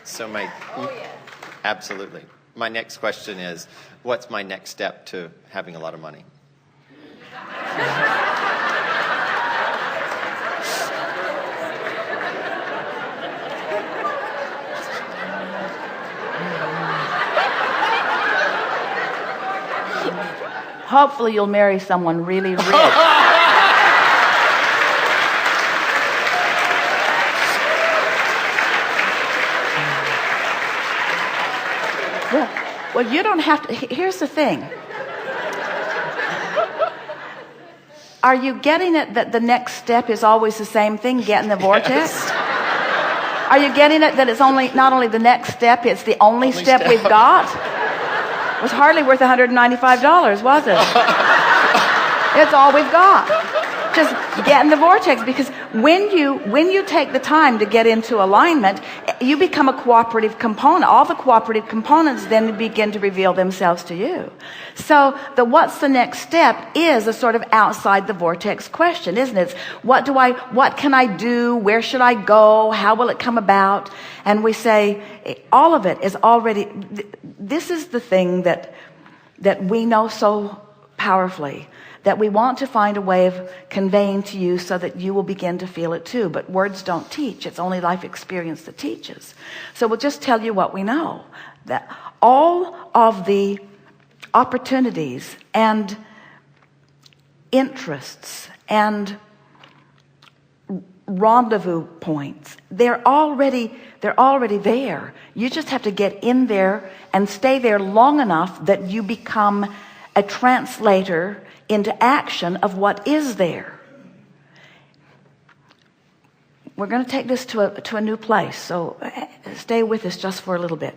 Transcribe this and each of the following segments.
So absolutely. My next question is, what's my next step to having a lot of money? Hopefully you'll marry someone really rich. Well, you don't have to. Here's the thing. Are you getting it that the next step is always the same thing, get in the vortex? Yes. Are you getting it that it's not only the next step, it's the only step we've got? It was hardly worth $195, was it? It's all we've got. Just get in the vortex, because when you take the time to get into alignment, you become a cooperative component. All the cooperative components then begin to reveal themselves to you. So what's the next step is a sort of outside the vortex question, isn't it? It's what can I do? Where should I go? How will it come about? And we say all of it is already, this is the thing that we know so powerfully, that we want to find a way of conveying to you so that you will begin to feel it too. But words don't teach. It's only life experience that teaches. So we'll just tell you what we know. That all of the opportunities and interests and rendezvous points, they're already there. You just have to get in there and stay there long enough that you become a translator into action of what is there. We're going to take this to a new place, so stay with us just for a little bit.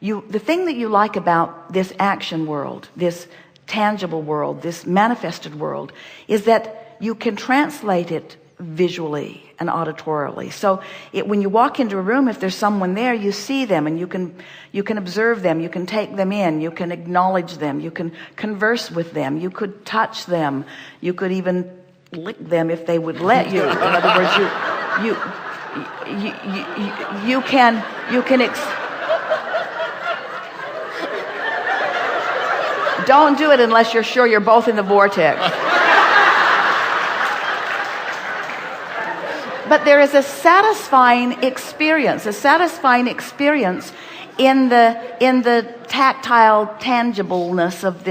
The thing that you like about this action world, this tangible world, this manifested world, is that you can translate it visually and auditorily. So when you walk into a room, if there's someone there, you see them and you can observe them, you can take them in, you can acknowledge them, you can converse with them, you could touch them, you could even lick them if they would let you. In other words, you can don't do it unless you're sure you're both in the vortex. But there is a satisfying experience in the tactile tangibleness of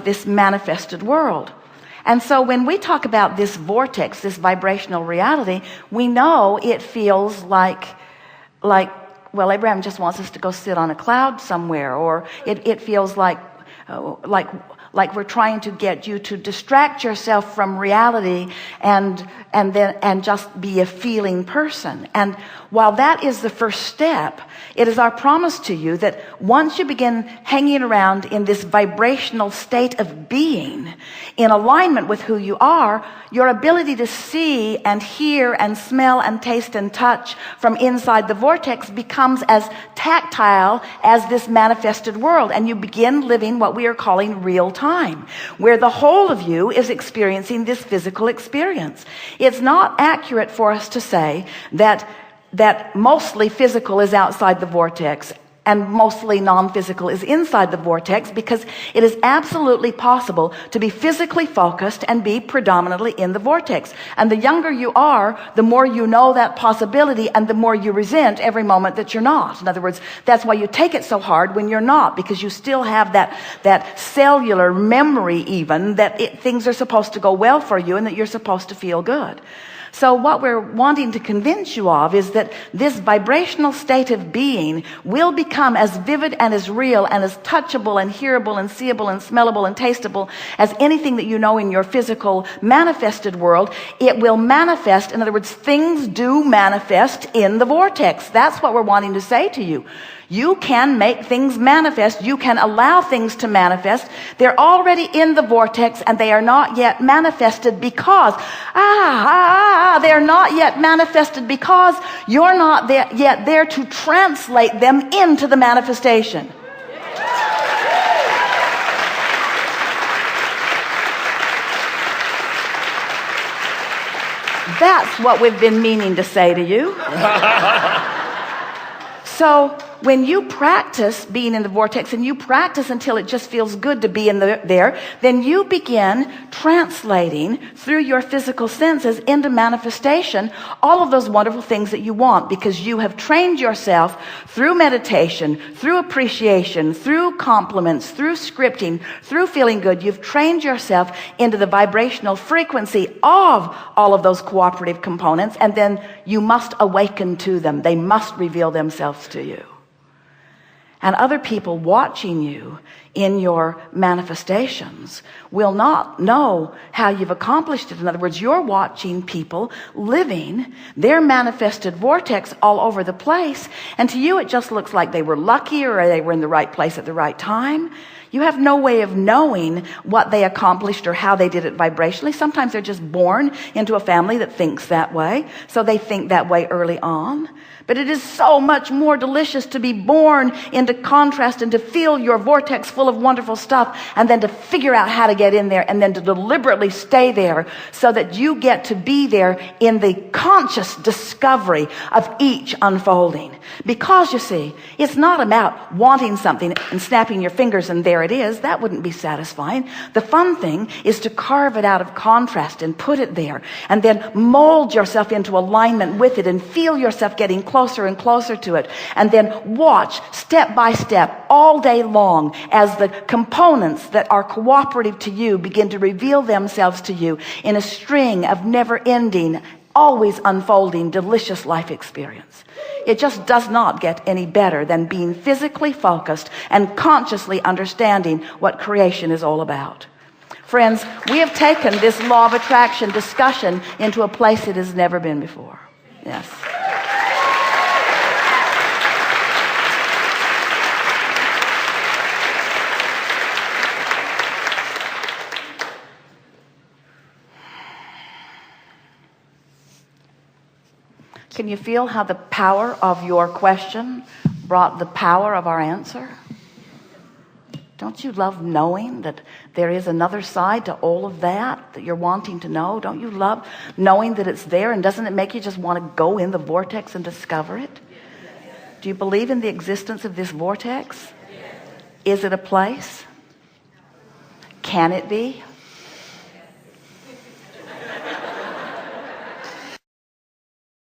this manifested world. And so when we talk about this vortex, this vibrational reality, we know it feels like well, Abraham just wants us to go sit on a cloud somewhere, or it feels like we're trying to get you to distract yourself from reality and just be a feeling person. And while that is the first step, it is our promise to you that once you begin hanging around in this vibrational state of being, in alignment with who you are, your ability to see and hear and smell and taste and touch from inside the vortex becomes as tactile as this manifested world, and you begin living what we are calling real time, where the whole of you is experiencing this physical experience. It's not accurate for us to say that mostly physical is outside the vortex and mostly non-physical is inside the vortex, because it is absolutely possible to be physically focused and be predominantly in the vortex. And the younger you are, the more you know that possibility and the more you resent every moment that you're not. In other words, that's why you take it so hard when you're not, because you still have that cellular memory even that things are supposed to go well for you and that you're supposed to feel good. So what we're wanting to convince you of is that this vibrational state of being will become as vivid and as real and as touchable and hearable and seeable and smellable and tasteable as anything that you know in your physical manifested world. It will manifest. In other words, things do manifest in the vortex. That's what we're wanting to say to you. You can make things manifest. You can allow things to manifest. They're already in the vortex and they are not yet manifested because, they're not yet manifested because you're not yet there to translate them into the manifestation. That's what we've been meaning to say to you. So when you practice being in the vortex, and you practice until it just feels good to be in there, then you begin translating through your physical senses into manifestation all of those wonderful things that you want, because you have trained yourself through meditation, through appreciation, through compliments, through scripting, through feeling good. You've trained yourself into the vibrational frequency of all of those cooperative components, and then you must awaken to them. They must reveal themselves to you. And other people watching you in your manifestations will not know how you've accomplished it. In other words, you're watching people living their manifested vortex all over the place, and to you it just looks like they were lucky, or they were in the right place at the right time. You have no way of knowing what they accomplished or how they did it vibrationally. Sometimes they're just born into a family that thinks that way, so they think that way early on. But it is so much more delicious to be born into contrast and to feel your vortex full of wonderful stuff, and then to figure out how to get in there, and then to deliberately stay there so that you get to be there in the conscious discovery of each unfolding. Because you see, it's not about wanting something and snapping your fingers and there it is. That wouldn't be satisfying. The fun thing is to carve it out of contrast and put it there, and then mold yourself into alignment with it and feel yourself getting closer and closer to it, and then watch step by step all day long as the components that are cooperative to you begin to reveal themselves to you in a string of never-ending, always unfolding, delicious life experience. It just does not get any better than being physically focused and consciously understanding what creation is all about. Friends, we have taken this law of attraction discussion into a place it has never been before. Yes. Can you feel how the power of your question brought the power of our answer? Don't you love knowing that there is another side to all of that you're wanting to know? Don't you love knowing that it's there? And doesn't it make you just want to go in the vortex and discover it? Do you believe in the existence of this vortex? Is it a place? Can it be?